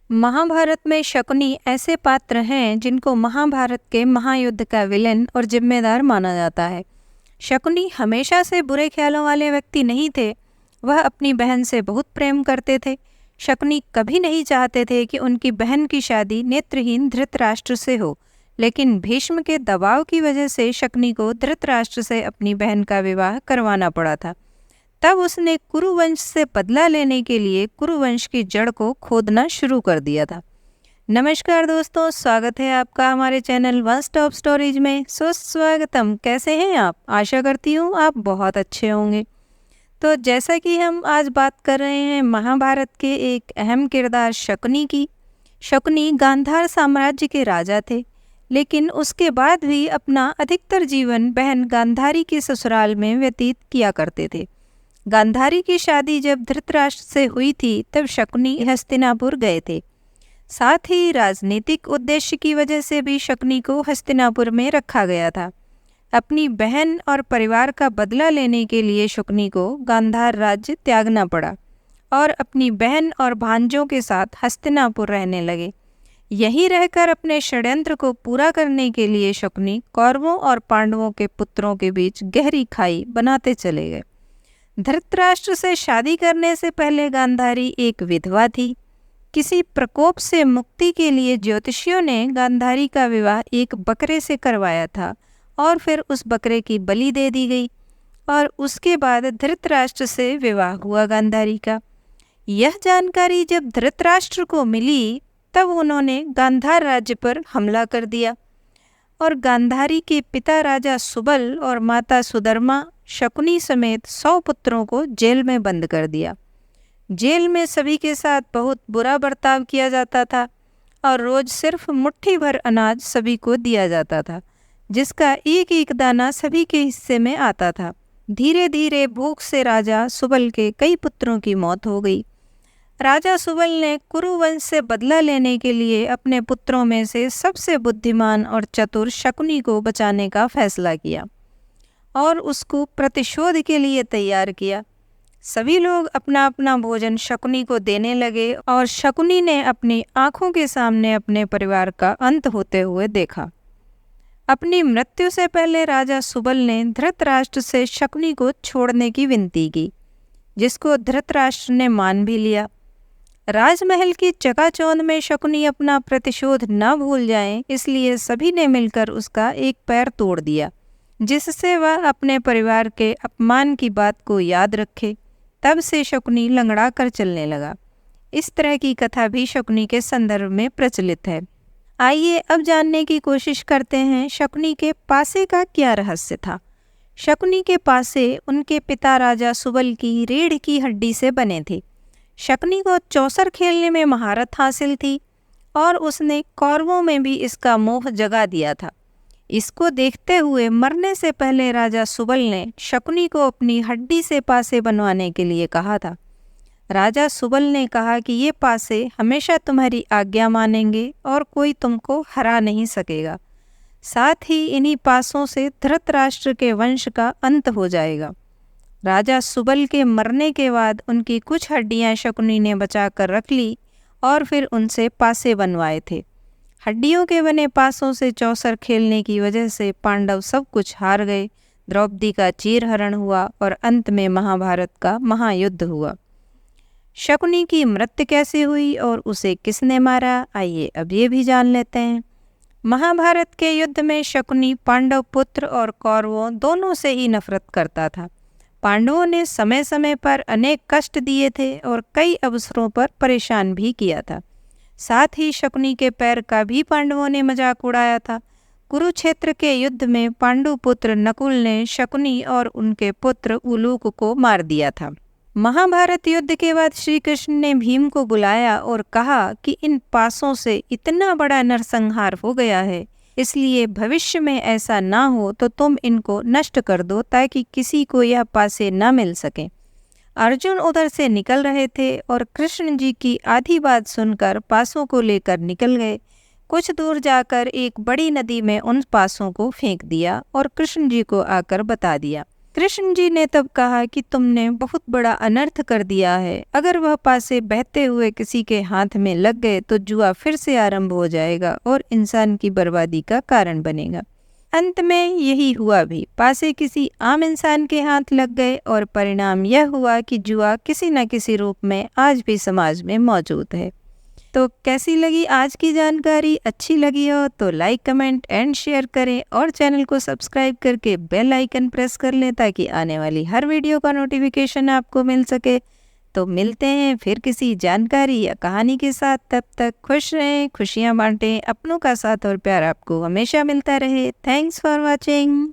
महाभारत में शकुनी ऐसे पात्र हैं जिनको महाभारत के महायुद्ध का विलेन और जिम्मेदार माना जाता है। शकुनी हमेशा से बुरे ख्यालों वाले व्यक्ति नहीं थे। वह अपनी बहन से बहुत प्रेम करते थे। शकुनी कभी नहीं चाहते थे कि उनकी बहन की शादी नेत्रहीन धृतराष्ट्र से हो, लेकिन भीष्म के दबाव की वजह से शकुनी को धृतराष्ट्र से अपनी बहन का विवाह करवाना पड़ा था। तब उसने कुरुवंश से बदला लेने के लिए कुरुवंश की जड़ को खोदना शुरू कर दिया था। नमस्कार दोस्तों, स्वागत है आपका हमारे चैनल वन स्टॉप स्टोरीज में। सुस्वागतम। कैसे हैं आप? आशा करती हूँ आप बहुत अच्छे होंगे। तो जैसा कि हम आज बात कर रहे हैं महाभारत के एक अहम किरदार शकुनी की। शकुनी गांधार साम्राज्य के राजा थे, लेकिन उसके बाद भी अपना अधिकतर जीवन बहन गांधारी के ससुराल में व्यतीत किया करते थे। गांधारी की शादी जब धृतराष्ट्र से हुई थी तब शकुनी हस्तिनापुर गए थे। साथ ही राजनीतिक उद्देश्य की वजह से भी शकुनी को हस्तिनापुर में रखा गया था। अपनी बहन और परिवार का बदला लेने के लिए शकुनी को गांधार राज्य त्यागना पड़ा और अपनी बहन और भांजों के साथ हस्तिनापुर रहने लगे। यहीं रहकर अपने षड्यंत्र को पूरा करने के लिए शकुनी कौरवों और पांडवों के पुत्रों के बीच गहरी खाई बनाते चले गए। धृतराष्ट्र से शादी करने से पहले गांधारी एक विधवा थी। किसी प्रकोप से मुक्ति के लिए ज्योतिषियों ने गांधारी का विवाह एक बकरे से करवाया था और फिर उस बकरे की बलि दे दी गई और उसके बाद धृतराष्ट्र से विवाह हुआ गांधारी का। यह जानकारी जब धृतराष्ट्र को मिली तब उन्होंने गांधार राज्य पर हमला कर दिया और गांधारी के पिता राजा सुबल और माता सुधर्मा शकुनी समेत 100 पुत्रों को जेल में बंद कर दिया। जेल में सभी के साथ बहुत बुरा बर्ताव किया जाता था और रोज सिर्फ मुट्ठी भर अनाज सभी को दिया जाता था, जिसका एक एक दाना सभी के हिस्से में आता था। धीरे धीरे भूख से राजा सुबल के कई पुत्रों की मौत हो गई। राजा सुबल ने कुरुवंश से बदला लेने के लिए अपने पुत्रों में से सबसे बुद्धिमान और चतुर शकुनी को बचाने का फैसला किया और उसको प्रतिशोध के लिए तैयार किया। सभी लोग अपना अपना भोजन शकुनी को देने लगे और शकुनी ने अपनी आंखों के सामने अपने परिवार का अंत होते हुए देखा। अपनी मृत्यु से पहले राजा सुबल ने धृतराष्ट्र से शकुनी को छोड़ने की विनती की, जिसको धृतराष्ट्र ने मान भी लिया। राजमहल की चकाचौंध में शकुनी अपना प्रतिशोध न भूल जाए, इसलिए सभी ने मिलकर उसका एक पैर तोड़ दिया, जिससे वह अपने परिवार के अपमान की बात को याद रखे। तब से शकुनी लंगड़ा कर चलने लगा। इस तरह की कथा भी शकुनी के संदर्भ में प्रचलित है। आइए अब जानने की कोशिश करते हैं शकुनी के पासे का क्या रहस्य था। शकुनी के पासे उनके पिता राजा सुबल की रीढ़ की हड्डी से बने थे। शकुनी को चौसर खेलने में महारत हासिल थी और उसने कौरवों में भी इसका मोह जगा दिया था। इसको देखते हुए मरने से पहले राजा सुबल ने शकुनी को अपनी हड्डी से पासे बनवाने के लिए कहा था। राजा सुबल ने कहा कि ये पासे हमेशा तुम्हारी आज्ञा मानेंगे और कोई तुमको हरा नहीं सकेगा। साथ ही इन्हीं पासों से धृतराष्ट्र के वंश का अंत हो जाएगा। राजा सुबल के मरने के बाद उनकी कुछ हड्डियां शकुनी ने बचा कर रख ली और फिर उनसे पासे बनवाए थे। हड्डियों के बने पासों से चौसर खेलने की वजह से पांडव सब कुछ हार गए। द्रौपदी का चीरहरण हुआ और अंत में महाभारत का महायुद्ध हुआ। शकुनी की मृत्यु कैसे हुई और उसे किसने मारा, आइए अब ये भी जान लेते हैं। महाभारत के युद्ध में शकुनी पांडव पुत्र और कौरवों दोनों से ही नफरत करता था। पांडवों ने समय समय पर अनेक कष्ट दिए थे और कई अवसरों पर परेशान भी किया था। साथ ही शकुनी के पैर का भी पांडवों ने मजाक उड़ाया था। कुरुक्षेत्र के युद्ध में पांडु पुत्र नकुल ने शकुनी और उनके पुत्र उलूक को मार दिया था। महाभारत युद्ध के बाद श्री कृष्ण ने भीम को बुलाया और कहा कि इन पासों से इतना बड़ा नरसंहार हो गया है, इसलिए भविष्य में ऐसा ना हो तो तुम इनको नष्ट कर दो ताकि किसी को यह पासे न मिल सके। अर्जुन उधर से निकल रहे थे और कृष्ण जी की आधी बात सुनकर पासों को लेकर निकल गए। कुछ दूर जाकर एक बड़ी नदी में उन पासों को फेंक दिया और कृष्ण जी को आकर बता दिया। कृष्ण जी ने तब कहा कि तुमने बहुत बड़ा अनर्थ कर दिया है। अगर वह पासे बहते हुए किसी के हाथ में लग गए तो जुआ फिर से आरंभ हो जाएगा और इंसान की बर्बादी का कारण बनेगा। अंत में यही हुआ भी। पासे किसी आम इंसान के हाथ लग गए और परिणाम यह हुआ कि जुआ किसी न किसी रूप में आज भी समाज में मौजूद है। तो कैसी लगी आज की जानकारी? अच्छी लगी हो तो लाइक, कमेंट एंड शेयर करें और चैनल को सब्सक्राइब करके बेल आइकन प्रेस कर लें ताकि आने वाली हर वीडियो का नोटिफिकेशन आपको मिल सके। तो मिलते हैं फिर किसी जानकारी या कहानी के साथ। तब तक खुश रहें, खुशियाँ बांटें, अपनों का साथ और प्यार आपको हमेशा मिलता रहे। Thanks for watching.